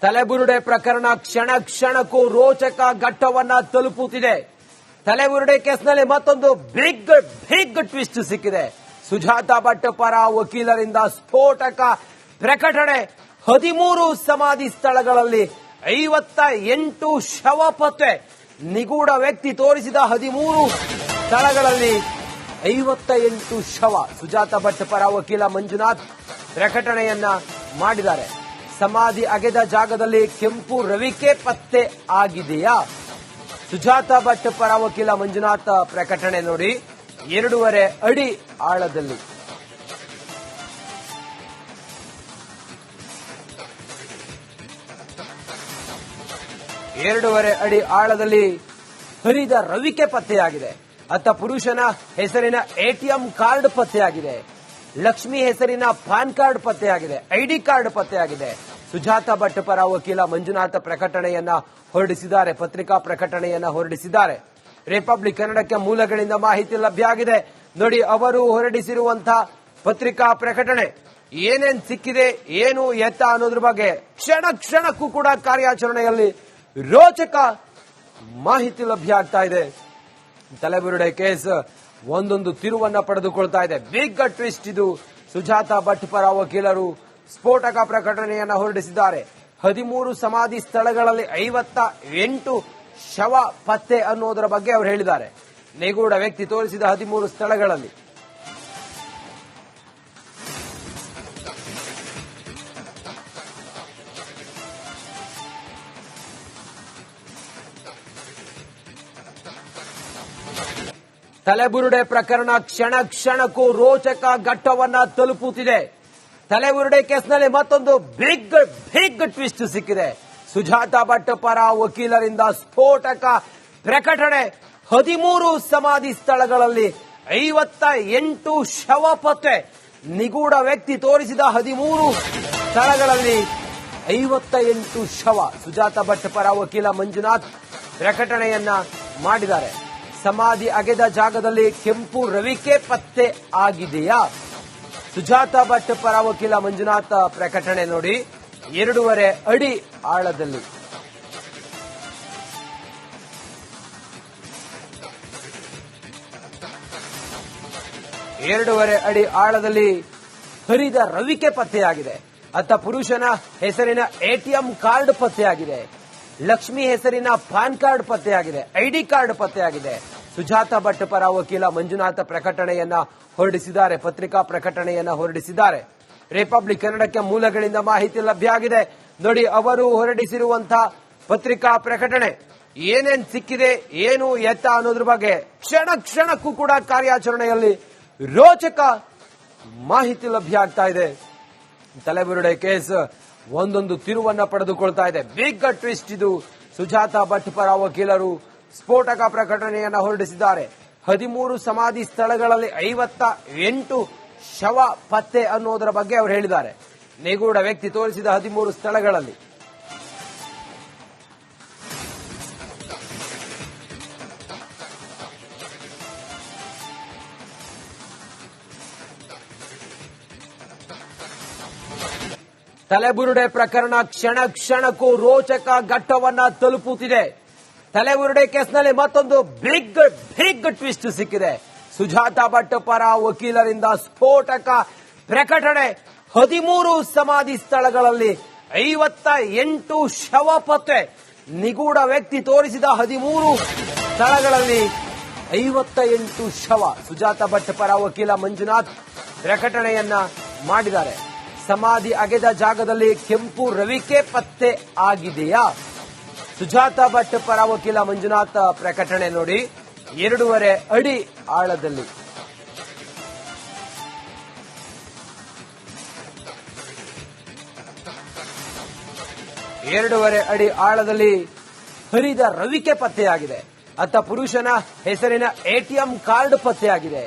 ತಲೆಬುರುಡೆ ಪ್ರಕರಣ ಕ್ಷಣ ಕ್ಷಣಕ್ಕೂ ರೋಚಕ ಘಟ್ಟವನ್ನ ತಲುಪುತ್ತಿದೆ. ತಲೆಬುರುಡೆ ಕೇಸ್ನಲ್ಲಿ ಮತ್ತೊಂದು ಬಿಗ್ ಟ್ವಿಸ್ಟ್ ಸಿಕ್ಕಿದೆ. ಸುಜಾತಾ ಭಟ್ ಪರ ವಕೀಲರಿಂದ ಸ್ಫೋಟಕ ಪ್ರಕಟಣೆ. 13 ಸಮಾಧಿ ಸ್ಥಳಗಳಲ್ಲಿ 58 ಶವ ಪತ್ತೆ. ನಿಗೂಢ ವ್ಯಕ್ತಿ ತೋರಿಸಿದ 13 ಸ್ಥಳಗಳಲ್ಲಿ 58 ಶವ. ಸುಜಾತಾ ಭಟ್ ಪರ ವಕೀಲ ಮಂಜುನಾಥ್ ಪ್ರಕಟಣೆಯನ್ನ ಮಾಡಿದ್ದಾರೆ. ಸಮಾಧಿ ಅಗೆದ ಜಾಗದಲ್ಲಿ ಕೆಂಪು ರವಿಕೆ ಪತ್ತೆ ಆಗಿದೆಯಾ? ಸುಜಾತಾ ಭಟ್ ಪರ ವಕೀಲ ಮಂಜುನಾಥ್ ಪ್ರಕಟಣೆ ನೋಡಿ. 2.5 ಅಡಿ ಆಳದಲ್ಲಿ ಹರಿದ ರವಿಕೆ ಪತ್ತೆಯಾಗಿದೆ. ಅತ್ತ ಪುರುಷನ ಹೆಸರಿನ ಎಟಿಎಂ ಕಾರ್ಡ್ ಪತ್ತೆಯಾಗಿದೆ. ಲಕ್ಷ್ಮಿ ಹೆಸರಿನ ಪಾನ್ ಕಾರ್ಡ್ ಪತ್ತೆಯಾಗಿದೆ. ಐಡಿ ಕಾರ್ಡ್ ಪತ್ತೆಯಾಗಿದೆ. ಸುಜಾತಾ ಭಟ್ ಪರ ವಕೀಲ ಮಂಜುನಾಥ್ ಪ್ರಕಟಣೆಯನ್ನ ಹೊರಡಿಸಿದ್ದಾರೆ. ಪತ್ರಿಕಾ ಪ್ರಕಟಣೆಯನ್ನ ಹೊರಡಿಸಿದ್ದಾರೆ. ರಿಪಬ್ಲಿಕ್ ಕನ್ನಡಕ್ಕೆ ಮೂಲಗಳಿಂದ ಮಾಹಿತಿ ಲಭ್ಯ ಆಗಿದೆ. ನೋಡಿ, ಅವರು ಹೊರಡಿಸಿರುವಂತಹ ಪತ್ರಿಕಾ ಪ್ರಕಟಣೆ ಏನೇನ್ ಸಿಕ್ಕಿದೆ, ಏನು ಎತ್ತ ಅನ್ನೋದ್ರ ಬಗ್ಗೆ ಕ್ಷಣ ಕ್ಷಣಕ್ಕೂ ಕೂಡ ಕಾರ್ಯಾಚರಣೆಯಲ್ಲಿ ರೋಚಕ ಮಾಹಿತಿ ಲಭ್ಯ ಆಗ್ತಾ ಇದೆ. ತಲೆಬುರುಡೆ ಕೇಸ್ ಒಂದೊಂದು ತಿರುವನ್ನ ಪಡೆದುಕೊಳ್ತಾ ಇದೆ. ಬಿಗ್ ಟ್ವಿಸ್ಟ್ ಇದು. ಸುಜಾತಾ ಭಟ್ ಪರ ವಕೀಲರು ಸ್ಫೋಟಕ ಪ್ರಕಟಣೆಯನ್ನ ಹೊರಡಿಸಿದ್ದಾರೆ. 13 ಸಮಾಧಿ ಸ್ಥಳಗಳಲ್ಲಿ 58 ಶವ ಪತ್ತೆ ಅನ್ನೋದರ ಬಗ್ಗೆ ಅವರು ಹೇಳಿದ್ದಾರೆ. ನಿಗೂಢ ವ್ಯಕ್ತಿ ತೋರಿಸಿದ 13 ಸ್ಥಳಗಳಲ್ಲಿ ತಲೆಬುರುಡೆ ಪ್ರಕರಣ ಕ್ಷಣ ಕ್ಷಣಕ್ಕೂ ರೋಚಕ ಘಟ್ಟವನ್ನ ತಲುಪುತ್ತಿದೆ. ತಲೆಬುರುಡೆ ಕೇಸ್ನಲ್ಲಿ ಮತ್ತೊಂದು ಬಿಗ್ ಟ್ವಿಸ್ಟ್ ಸಿಕ್ಕಿದೆ. ಸುಜಾತಾ ಭಟ್ ಪರ ವಕೀಲರಿಂದ ಸ್ಫೋಟಕ ಪ್ರಕಟಣೆ. 13 ಸಮಾಧಿ ಸ್ಥಳಗಳಲ್ಲಿ 58 ಶವ ಪತ್ತೆ. ನಿಗೂಢ ವ್ಯಕ್ತಿ ತೋರಿಸಿದ 13 ಸ್ಥಳಗಳಲ್ಲಿ 58 ಶವ. ಸುಜಾತಾ ಭಟ್ ಪರ ವಕೀಲ ಮಂಜುನಾಥ್ ಪ್ರಕಟಣೆಯನ್ನ ಮಾಡಿದ್ದಾರೆ. ಸಮಾಧಿ ಅಗೆದ ಜಾಗದಲ್ಲಿ ಕೆಂಪು ರವಿಕೆ ಪತ್ತೆ ಆಗಿದೆಯಾ? ಸುಜಾತಾ ಭಟ್ ಪರ ವಕೀಲ ಮಂಜುನಾಥ್ ಪ್ರಕಟಣೆ ನೋಡಿ. 2.5 ಅಡಿ ಆಳದಲ್ಲಿ ಹರಿದ ರವಿಕೆ ಪತ್ತೆಯಾಗಿದೆ. ಅತ್ತ ಪುರುಷನ ಹೆಸರಿನ ಎಟಿಎಂ ಕಾರ್ಡ್ ಪತ್ತೆಯಾಗಿದೆ. ಲಕ್ಷ್ಮಿ ಹೆಸರಿನ ಪಾನ್ ಕಾರ್ಡ್ ಪತ್ತೆಯಾಗಿದೆ. ಐಡಿ ಕಾರ್ಡ್ ಪತ್ತೆಯಾಗಿದೆ. ಸುಜಾತಾ ಭಟ್ ಪರ ವಕೀಲ ಮಂಜುನಾಥ್ ಪ್ರಕಟಣೆಯನ್ನ ಹೊರಡಿಸಿದ್ದಾರೆ. ಪತ್ರಿಕಾ ಪ್ರಕಟಣೆಯನ್ನ ಹೊರಡಿಸಿದ್ದಾರೆ. ರಿಪಬ್ಲಿಕ್ ಕನ್ನಡಕ್ಕೆ ಮೂಲಗಳಿಂದ ಮಾಹಿತಿ ಲಭ್ಯ ಆಗಿದೆ. ನೋಡಿ, ಅವರು ಹೊರಡಿಸಿರುವಂತಹ ಪತ್ರಿಕಾ ಪ್ರಕಟಣೆ ಏನೇನ್ ಸಿಕ್ಕಿದೆ, ಏನು ಎತ್ತ ಅನ್ನೋದ್ರ ಬಗ್ಗೆ ಕ್ಷಣ ಕ್ಷಣಕ್ಕೂ ಕೂಡ ಕಾರ್ಯಾಚರಣೆಯಲ್ಲಿ ರೋಚಕ ಮಾಹಿತಿ ಲಭ್ಯ ಆಗ್ತಾ ಇದೆ. ತಲೆಬುರುಡೆ ಕೇಸ್ ಒಂದೊಂದು ತಿರುವನ್ನ ಪಡೆದುಕೊಳ್ತಾ ಇದೆ. ಬಿಗ್ ಟ್ವಿಸ್ಟ್ ಇದು. ಸುಜಾತಾ ಭಟ್ ಪರ ವಕೀಲರು ಸ್ಫೋಟಕ ಪ್ರಕಟಣೆಯನ್ನ ಹೊರಡಿಸಿದ್ದಾರೆ. 13 ಸಮಾಧಿ ಸ್ಥಳಗಳಲ್ಲಿ 58 ಶವ ಪತ್ತೆ ಅನ್ನೋದರ ಬಗ್ಗೆ ಅವರು ಹೇಳಿದ್ದಾರೆ. ನಿಗೂಢ ವ್ಯಕ್ತಿ ತೋರಿಸಿದ 13 ಸ್ಥಳಗಳಲ್ಲಿ ತಲೆಬುರುಡೆ ಪ್ರಕರಣ ಕ್ಷಣ ಕ್ಷಣಕ್ಕೂ ರೋಚಕ ಘಟ್ಟವನ್ನ ತಲುಪುತ್ತಿದೆ. ತಲೆಬುರುಡೆ ಕೇಸ್ನಲ್ಲಿ ಮತ್ತೊಂದು ಬಿಗ್ ಟ್ವಿಸ್ಟ್ ಸಿಕ್ಕಿದೆ. ಸುಜಾತಾ ಭಟ್ ಪರ ವಕೀಲರಿಂದ ಸ್ಫೋಟಕ ಪ್ರಕಟಣೆ. 13 ಸಮಾಧಿ ಸ್ಥಳಗಳಲ್ಲಿ 58 ಶವ ಪತ್ತೆ. ನಿಗೂಢ ವ್ಯಕ್ತಿ ತೋರಿಸಿದ 13 ಸ್ಥಳಗಳಲ್ಲಿ 58 ಶವ. ಸುಜಾತಾ ಭಟ್ ಪರ ವಕೀಲ ಮಂಜುನಾಥ್ ಪ್ರಕಟಣೆಯನ್ನ ಮಾಡಿದ್ದಾರೆ. ಸಮಾಧಿ ಅಗೆದ ಜಾಗದಲ್ಲಿ ಕೆಂಪು ರವಿಕೆ ಪತ್ತೆ ಆಗಿದೆಯಾ? ಸುಜಾತಾ ಭಟ್ ಪರ ವಕೀಲ ಮಂಜುನಾಥ್ ಪ್ರಕಟಣೆ ನೋಡಿ. 2.5 ಅಡಿ ಆಳದಲ್ಲಿ ಹರಿದ ರವಿಕೆ ಪತ್ತೆಯಾಗಿದೆ. ಅತ್ತ ಪುರುಷನ ಹೆಸರಿನ ಎಟಿಎಂ ಕಾರ್ಡ್ ಪತ್ತೆಯಾಗಿದೆ.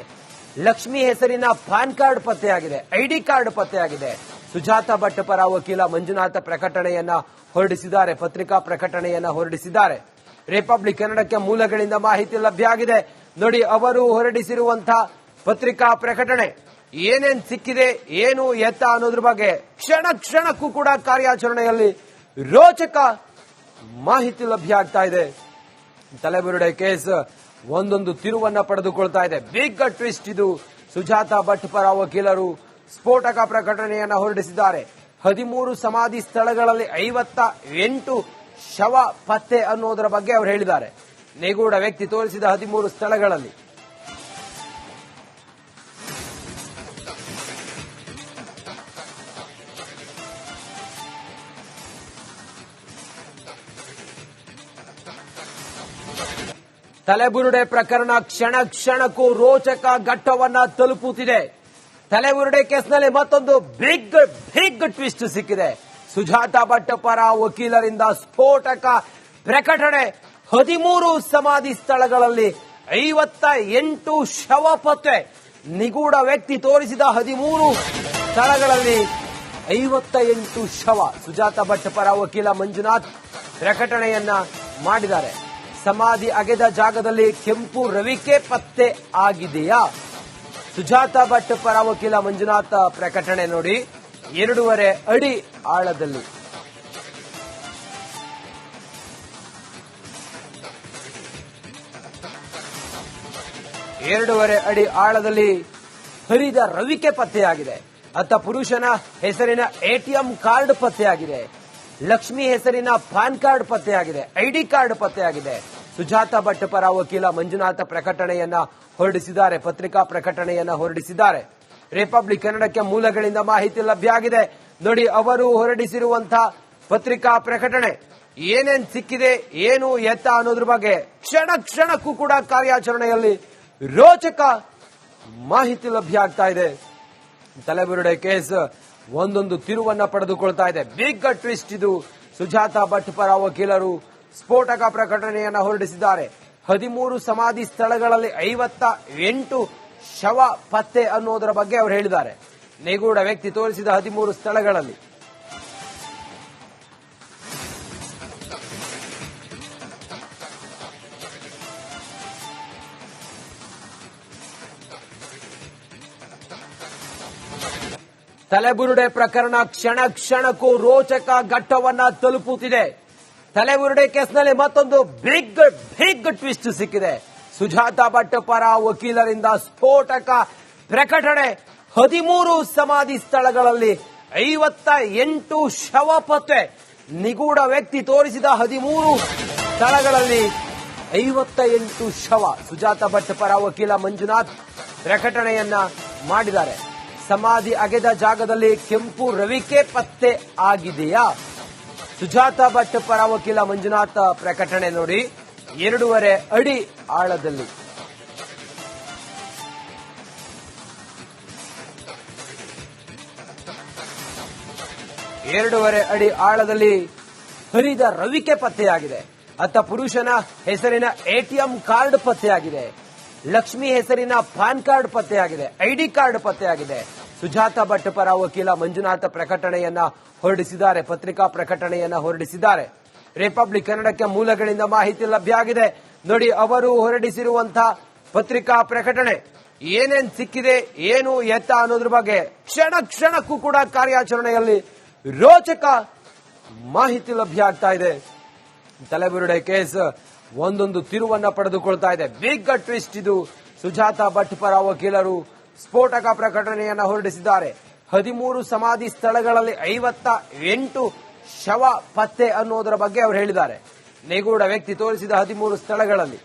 ಲಕ್ಷ್ಮಿ ಹೆಸರಿನ ಪಾನ್ ಕಾರ್ಡ್ ಪತ್ತೆಯಾಗಿದೆ. ಐಡಿ ಕಾರ್ಡ್ ಪತ್ತೆಯಾಗಿದೆ. ಸುಜಾತಾ ಭಟ್ ಪರ ವಕೀಲ ಮಂಜುನಾಥ್ ಪ್ರಕಟಣೆಯನ್ನ ಹೊರಡಿಸಿದ್ದಾರೆ. ಪತ್ರಿಕಾ ಪ್ರಕಟಣೆಯನ್ನ ಹೊರಡಿಸಿದ್ದಾರೆ. ರಿಪಬ್ಲಿಕ್ ಕನ್ನಡಕ್ಕೆ ಮೂಲಗಳಿಂದ ಮಾಹಿತಿ ಲಭ್ಯ ಆಗಿದೆ. ನೋಡಿ, ಅವರು ಹೊರಡಿಸಿರುವಂತಹ ಪತ್ರಿಕಾ ಪ್ರಕಟಣೆ ಏನೇನ್ ಸಿಕ್ಕಿದೆ, ಏನು ಎತ್ತ ಅನ್ನೋದ್ರ ಬಗ್ಗೆ ಕ್ಷಣ ಕ್ಷಣಕ್ಕೂ ಕೂಡ ಕಾರ್ಯಾಚರಣೆಯಲ್ಲಿ ರೋಚಕ ಮಾಹಿತಿ ಲಭ್ಯ ಆಗ್ತಾ ಇದೆ. ತಲೆಬುರುಡೆ ಕೇಸ್ ಒಂದೊಂದು ತಿರುವನ್ನ ಪಡೆದುಕೊಳ್ತಾ ಇದೆ. ಬಿಗ್ ಟ್ವಿಸ್ಟ್ ಇದು. ಸುಜಾತಾ ಭಟ್ ಪರ ವಕೀಲರು ಸ್ಫೋಟಕ ಪ್ರಕಟಣೆಯನ್ನ ಹೊರಡಿಸಿದ್ದಾರೆ. 13 ಸಮಾಧಿ ಸ್ಥಳಗಳಲ್ಲಿ 58 ಶವ ಪತ್ತೆ ಅನ್ನೋದರ ಬಗ್ಗೆ ಅವರು ಹೇಳಿದ್ದಾರೆ. ನಿಗೂಢ ವ್ಯಕ್ತಿ ತೋರಿಸಿದ 13 ಸ್ಥಳಗಳಲ್ಲಿ ತಲೆಬುರುಡೆ ಪ್ರಕರಣ ಕ್ಷಣ ಕ್ಷಣಕ್ಕೂ ರೋಚಕ ಘಟ್ಟವನ್ನ ತಲುಪುತ್ತಿದೆ. ತಲೆಬುರುಡೆ ಕೇಸ್ನಲ್ಲಿ ಮತ್ತೊಂದು ಬಿಗ್ ಟ್ವಿಸ್ಟ್ ಸಿಕ್ಕಿದೆ. ಸುಜಾತಾ ಭಟ್ ಪರ ವಕೀಲರಿಂದ ಸ್ಫೋಟಕ ಪ್ರಕಟಣೆ. 13 ಸಮಾಧಿ ಸ್ಥಳಗಳಲ್ಲಿ 58 ಶವ ಪತ್ತೆ. ನಿಗೂಢ ವ್ಯಕ್ತಿ ತೋರಿಸಿದ 13 ಸ್ಥಳಗಳಲ್ಲಿ 58 ಶವ. ಸುಜಾತಾ ಭಟ್ ಪರ ವಕೀಲ ಮಂಜುನಾಥ್ ಪ್ರಕಟಣೆಯನ್ನ ಮಾಡಿದ್ದಾರೆ. ಸಮಾಧಿ ಅಗೆದ ಜಾಗದಲ್ಲಿ ಕೆಂಪು ರವಿಕೆ ಪತ್ತೆ ಆಗಿದೆಯಾ? ಸುಜಾತಾ ಭಟ್ ಪರ ವಕೀಲ ಮಂಜುನಾಥ್ ಪ್ರಕಟಣೆ ನೋಡಿ. 2.5 ಅಡಿ ಆಳದಲ್ಲಿ 2.5 ಅಡಿ ಆಳದಲ್ಲಿ ಹರಿದ ರವಿಕೆ ಪತ್ತೆಯಾಗಿದೆ. ಅತ್ತ ಪುರುಷನ ಹೆಸರಿನ ಎಟಿಎಂ ಕಾರ್ಡ್ ಪತ್ತೆಯಾಗಿದೆ. ಲಕ್ಷ್ಮಿ ಹೆಸರಿನ ಪಾನ್ ಕಾರ್ಡ್ ಪತ್ತೆಯಾಗಿದೆ. ಐಡಿ ಕಾರ್ಡ್ ಪತ್ತೆಯಾಗಿದೆ. ಸುಜಾತಾ ಭಟ್ ಪರ ವಕೀಲ ಮಂಜುನಾಥ ಪ್ರಕಟಣೆಯನ್ನ ಹೊರಡಿಸಿದ್ದಾರೆ. ಪತ್ರಿಕಾ ಪ್ರಕಟಣೆಯನ್ನ ಹೊರಡಿಸಿದ್ದಾರೆ. ರಿಪಬ್ಲಿಕ್ ಕನ್ನಡಕ್ಕೆ ಮೂಲಗಳಿಂದ ಮಾಹಿತಿ ಲಭ್ಯ ಆಗಿದೆ. ನೋಡಿ, ಅವರು ಹೊರಡಿಸಿರುವಂತಹ ಪತ್ರಿಕಾ ಪ್ರಕಟಣೆ ಏನೇನ್ ಸಿಕ್ಕಿದೆ, ಏನು ಎತ್ತ ಅನ್ನೋದ್ರ ಬಗ್ಗೆ ಕ್ಷಣ ಕ್ಷಣಕ್ಕೂ ಕೂಡ ಕಾರ್ಯಾಚರಣೆಯಲ್ಲಿ ರೋಚಕ ಮಾಹಿತಿ ಲಭ್ಯ ಆಗ್ತಾ ಇದೆ. ತಲೆಬುರುಡೆ ಕೇಸ್ ಒಂದೊಂದು ತಿರುವನ್ನ ಪಡೆದುಕೊಳ್ತಾ ಇದೆ. ಬಿಗ್ ಟ್ವಿಸ್ಟ್ ಇದು. ಸುಜಾತಾ ಭಟ್ ಪರ ವಕೀಲರು ಸ್ಫೋಟಕ ಪ್ರಕಟಣೆಯನ್ನ ಹೊರಡಿಸಿದ್ದಾರೆ. 13 ಸಮಾಧಿ ಸ್ಥಳಗಳಲ್ಲಿ 58 ಶವ ಪತ್ತೆ ಅನ್ನೋದರ ಬಗ್ಗೆ ಅವರು ಹೇಳಿದ್ದಾರೆ. ನಿಗೂಢ ವ್ಯಕ್ತಿ ತೋರಿಸಿದ 13 ಸ್ಥಳಗಳಲ್ಲಿ ತಲೆಬುರುಡೆ ಪ್ರಕರಣ ಕ್ಷಣ ಕ್ಷಣಕ್ಕೂ ರೋಚಕ ಘಟ್ಟವನ್ನ ತಲುಪುತ್ತಿದೆ. ತಲೆಬುರುಡೆ ಕೇಸ್ನಲ್ಲಿ ಮತ್ತೊಂದು ಬಿಗ್ ಟ್ವಿಸ್ಟ್ ಸಿಕ್ಕಿದೆ. ಸುಜಾತಾ ಭಟ್ ಪರ ವಕೀಲರಿಂದ ಸ್ಫೋಟಕ ಪ್ರಕಟಣೆ. 13 ಸಮಾಧಿ ಸ್ಥಳಗಳಲ್ಲಿ 58 ಶವ ಪತ್ತೆ. ನಿಗೂಢ ವ್ಯಕ್ತಿ ತೋರಿಸಿದ 13 ಸ್ಥಳಗಳಲ್ಲಿ 58 ಶವ. ಸುಜಾತಾ ಭಟ್ ಪರ ವಕೀಲ ಮಂಜುನಾಥ್ ಪ್ರಕಟಣೆಯನ್ನ ಮಾಡಿದ್ದಾರೆ. ಸಮಾಧಿ ಅಗೆದ ಜಾಗದಲ್ಲಿ ಕೆಂಪು ರವಿಕೆ ಪತ್ತೆ ಆಗಿದೆಯಾ? ಸುಜಾತಾ ಭಟ್ ಪರ ವಕೀಲ ಮಂಜುನಾಥ್ ಪ್ರಕಟಣೆ ನೋಡಿ. 2.5 ಅಡಿ ಆಳದಲ್ಲಿ 2.5 ಅಡಿ ಆಳದಲ್ಲಿ ಹರಿದ ರವಿಕೆ ಪತ್ತೆಯಾಗಿದೆ. ಅತ್ತ ಪುರುಷನ ಹೆಸರಿನ ಎಟಿಎಂ ಕಾರ್ಡ್ ಪತ್ತೆಯಾಗಿದೆ. ಲಕ್ಷ್ಮಿ ಹೆಸರಿನ ಪಾನ್ ಕಾರ್ಡ್ ಪತ್ತೆಯಾಗಿದೆ. ಐಡಿ ಕಾರ್ಡ್ ಪತ್ತೆಯಾಗಿದೆ. ಸುಜಾತಾ ಭಟ್ ಪರ ವಕೀಲ ಮಂಜುನಾಥ ಪ್ರಕಟಣೆಯನ್ನ ಹೊರಡಿಸಿದ್ದಾರೆ. ಪತ್ರಿಕಾ ಪ್ರಕಟಣೆಯನ್ನ ಹೊರಡಿಸಿದ್ದಾರೆ. ರಿಪಬ್ಲಿಕ್ ಕನ್ನಡಕ್ಕೆ ಮೂಲಗಳಿಂದ ಮಾಹಿತಿ ಲಭ್ಯ ಆಗಿದೆ. ನೋಡಿ, ಅವರು ಹೊರಡಿಸಿರುವಂತಹ ಪತ್ರಿಕಾ ಪ್ರಕಟಣೆ ಏನೇನ್ ಸಿಕ್ಕಿದೆ, ಏನು ಎತ್ತ ಅನ್ನೋದ್ರ ಬಗ್ಗೆ ಕ್ಷಣ ಕ್ಷಣಕ್ಕೂ ಕೂಡ ಕಾರ್ಯಾಚರಣೆಯಲ್ಲಿ ರೋಚಕ ಮಾಹಿತಿ ಲಭ್ಯ ಆಗ್ತಾ ಇದೆ. ತಲೆಬುರುಡೆ ಕೇಸ್ ಒಂದೊಂದು ತಿರುವನ್ನ ಪಡೆದುಕೊಳ್ತಾ ಇದೆ. ಬಿಗ್ ಟ್ವಿಸ್ಟ್ ಇದು. ಸುಜಾತಾ ಭಟ್ ಪರ ವಕೀಲರು ಸ್ಫೋಟಕ ಪ್ರಕಟಣೆಯನ್ನ ಹೊರಡಿಸಿದ್ದಾರೆ. 13 ಸಮಾಧಿ ಸ್ಥಳಗಳಲ್ಲಿ 58 ಶವ ಪತ್ತೆ ಅನ್ನೋದರ ಬಗ್ಗೆ ಅವರು ಹೇಳಿದ್ದಾರೆ. ನಿಗೂಢ ವ್ಯಕ್ತಿ ತೋರಿಸಿದ 13 ಸ್ಥಳಗಳಲ್ಲಿ